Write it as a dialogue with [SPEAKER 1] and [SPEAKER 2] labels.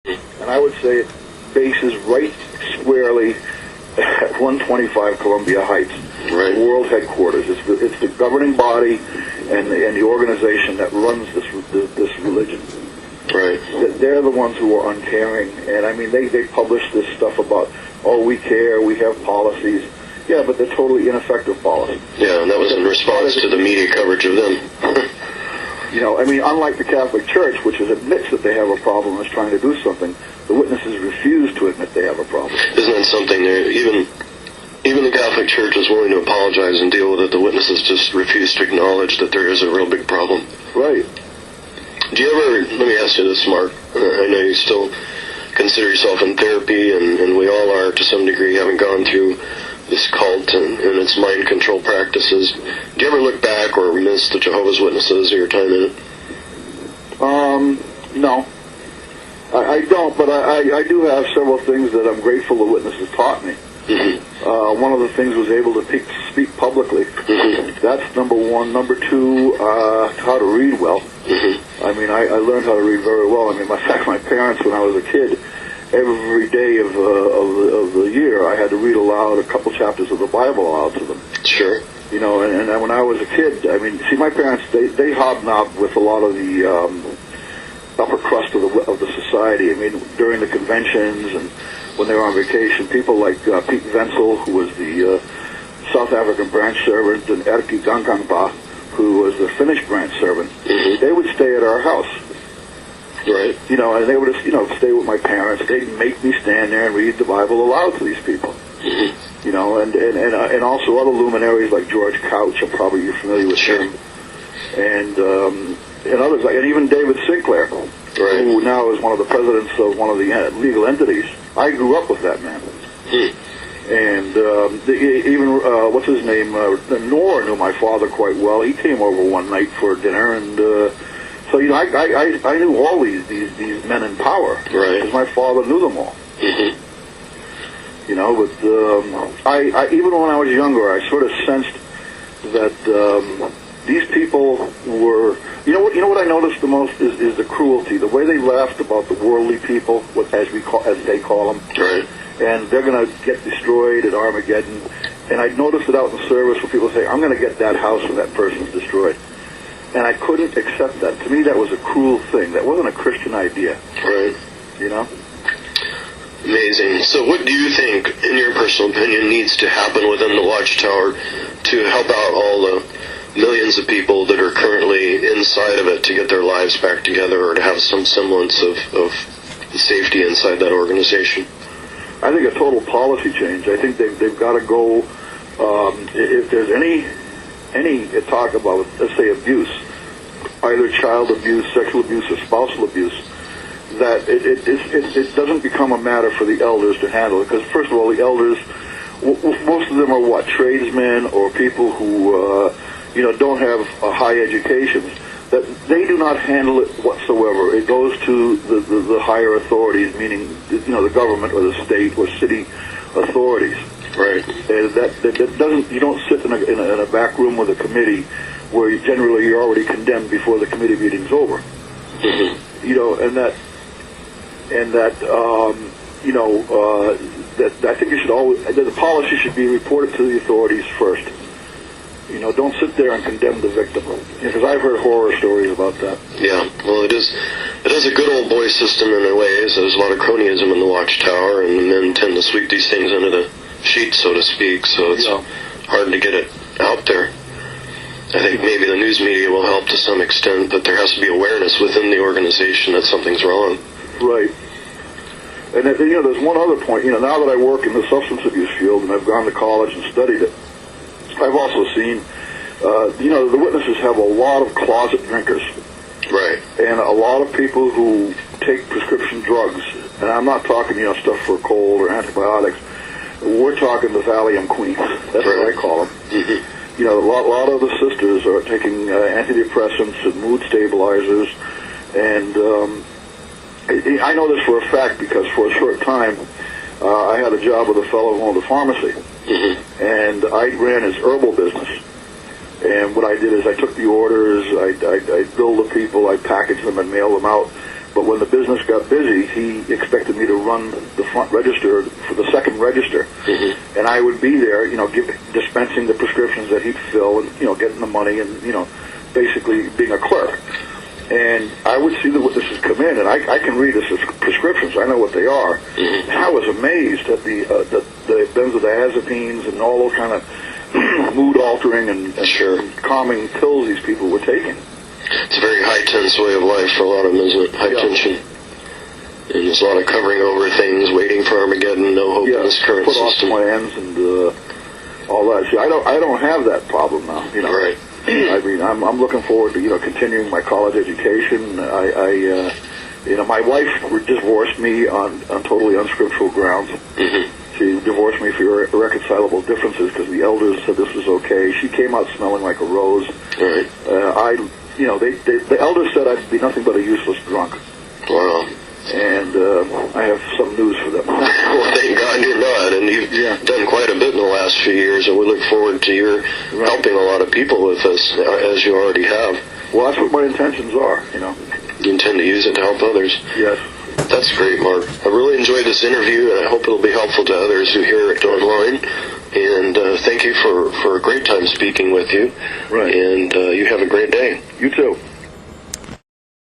[SPEAKER 1] And I would say it bases right squarely at 125 Columbia Heights,
[SPEAKER 2] right.
[SPEAKER 1] The world headquarters. It's the governing body and the organization that runs this religion.
[SPEAKER 2] Right.
[SPEAKER 1] They're the ones who are uncaring. And I mean, they publish this stuff about, oh, we care, we have policies. Yeah, but they're totally ineffective policies.
[SPEAKER 2] Yeah, and that was in response to the media coverage of them.
[SPEAKER 1] You know, I mean, unlike the Catholic Church, which admits that they have a problem and is trying to do something, the witnesses refuse to admit they have a problem.
[SPEAKER 2] Isn't that something there? Even the Catholic Church is willing to apologize and deal with it. The witnesses just refuse to acknowledge that there is a real big problem.
[SPEAKER 1] Right.
[SPEAKER 2] Do you ever, let me ask you this, Mark. I know you still consider yourself in therapy, and we all are to some degree, having gone through this cult and its mind control practices. Do you ever look back or miss the Jehovah's Witnesses or your time in it?
[SPEAKER 1] No. I don't, but I do have several things that I'm grateful the witnesses taught me.
[SPEAKER 2] Mm-hmm.
[SPEAKER 1] One of the things was able to speak publicly. Mm-hmm. That's number one. Number two, how to read well.
[SPEAKER 2] Mm-hmm.
[SPEAKER 1] I mean, I learned how to read very well. I mean, in fact, my parents, when I was a kid, every day of the year, I had to read aloud a couple chapters of the Bible aloud to them.
[SPEAKER 2] Sure.
[SPEAKER 1] You know, and when I was a kid, I mean, see, my parents, they hobnobbed with a lot of the upper crust of the society. I mean, during the conventions and when they were on vacation, people like Pete Wenzel, who was the South African branch servant, and Erkki Gangas, who was the Finnish branch servant,
[SPEAKER 2] mm-hmm.
[SPEAKER 1] they would stay at our house.
[SPEAKER 2] Right.
[SPEAKER 1] You know, and they would just, stay with my parents. They'd make me stand there and read the Bible aloud to these people.
[SPEAKER 2] Mm-hmm.
[SPEAKER 1] You know, and also other luminaries like George Couch. I'm probably you're familiar with
[SPEAKER 2] sure.
[SPEAKER 1] him. And others, and even David Sinclair,
[SPEAKER 2] right.
[SPEAKER 1] who now is one of the presidents of one of the legal entities. I grew up with that man. And even, what's his name, Knorr knew my father quite well. He came over one night for dinner, and so, I knew all these men in power.
[SPEAKER 2] Right.
[SPEAKER 1] Because my father knew them all.
[SPEAKER 2] Mm-hmm.
[SPEAKER 1] You know, but I even when I was younger, I sort of sensed that these people were, you know what I noticed the most is the cruelty, the way they laughed about the worldly people, as they call them,
[SPEAKER 2] right.
[SPEAKER 1] And they're going to get destroyed at Armageddon. And I noticed it out in the service where people say, I'm going to get that house when that person's destroyed. And I couldn't accept that. To me, that was a cruel thing. That wasn't a Christian idea.
[SPEAKER 2] Right.
[SPEAKER 1] You know?
[SPEAKER 2] Amazing. So what do you think, in your personal opinion, needs to happen within the Watchtower to help out all the millions of people that are currently inside of it to get their lives back together or to have some semblance of safety inside that organization?
[SPEAKER 1] I think a total policy change. I think they've got to go, if there's any talk about, let's say, abuse, either child abuse, sexual abuse, or spousal abuse, that it doesn't become a matter for the elders to handle. Because, first of all, the elders, most of them are what, tradesmen or people who, don't have a high education. That they do not handle it whatsoever. It goes to the higher authorities, meaning, the government or the state or city authorities.
[SPEAKER 2] Right.
[SPEAKER 1] And that doesn't. You don't sit in a back room with a committee where you're already condemned before the committee meeting's over.
[SPEAKER 2] Mm-hmm.
[SPEAKER 1] That I think you should always. The policy should be reported to the authorities first. Don't sit there and condemn the victim, because I've heard horror stories about that.
[SPEAKER 2] Yeah, well, it is a good old boy system in a way. There's a lot of cronyism in the Watchtower, and the men tend to sweep these things under the sheet, so to speak, so it's hard to get it out there. I think maybe the news media will help to some extent, but there has to be awareness within the organization that something's wrong. Right.
[SPEAKER 1] And there's one other point. Now that I work in the substance abuse field and I've gone to college and studied it, I've also seen, the witnesses have a lot of closet drinkers.
[SPEAKER 2] Right.
[SPEAKER 1] And a lot of people who take prescription drugs. And I'm not talking, stuff for cold or antibiotics. We're talking the Valium queens. That's right. What I call them.
[SPEAKER 2] Mm-hmm.
[SPEAKER 1] A lot of the sisters are taking antidepressants and mood stabilizers. And I know this for a fact because for a short time, I had a job with a fellow who owned a pharmacy.
[SPEAKER 2] Mm-hmm.
[SPEAKER 1] And I ran his herbal business. And what I did is I took the orders, I billed the people, I packaged them and mailed them out. But when the business got busy, he expected me to run the front register for the second register.
[SPEAKER 2] Mm-hmm.
[SPEAKER 1] And I would be there, dispensing the prescriptions that he'd fill and, getting the money and, basically being a clerk. And I would see the witnesses come in, and I can read this as prescriptions. I know what they are.
[SPEAKER 2] Mm-hmm.
[SPEAKER 1] And I was amazed at the benzodiazepines and all those kind of mood-altering and calming pills these people were taking.
[SPEAKER 2] It's a very high-tense way of life for a lot of them, isn't it? High tension. And there's a lot of covering over things, waiting for Armageddon, no hope in this current system.
[SPEAKER 1] Put off plans and all that. See, I don't have that problem now.
[SPEAKER 2] Right.
[SPEAKER 1] I mean, I'm looking forward to continuing my college education. My wife divorced me on totally unscriptural grounds.
[SPEAKER 2] Mm-hmm.
[SPEAKER 1] She divorced me for irreconcilable differences because the elders said this was okay. She came out smelling like a rose.
[SPEAKER 2] Right.
[SPEAKER 1] The elders said I'd be nothing but a useless drunk.
[SPEAKER 2] Wow.
[SPEAKER 1] And I have some news for them.
[SPEAKER 2] Well, thank God you're not, and you've done quite a bit in the last few years, and we look forward to your helping a lot of people with this, as you already have.
[SPEAKER 1] Well, that's what my intentions are,
[SPEAKER 2] You intend to use it to help others?
[SPEAKER 1] Yes.
[SPEAKER 2] That's great, Mark. I really enjoyed this interview, and I hope it'll be helpful to others who hear it online. And thank you for a great time speaking with you.
[SPEAKER 1] Right.
[SPEAKER 2] And you have a great day.
[SPEAKER 1] You too.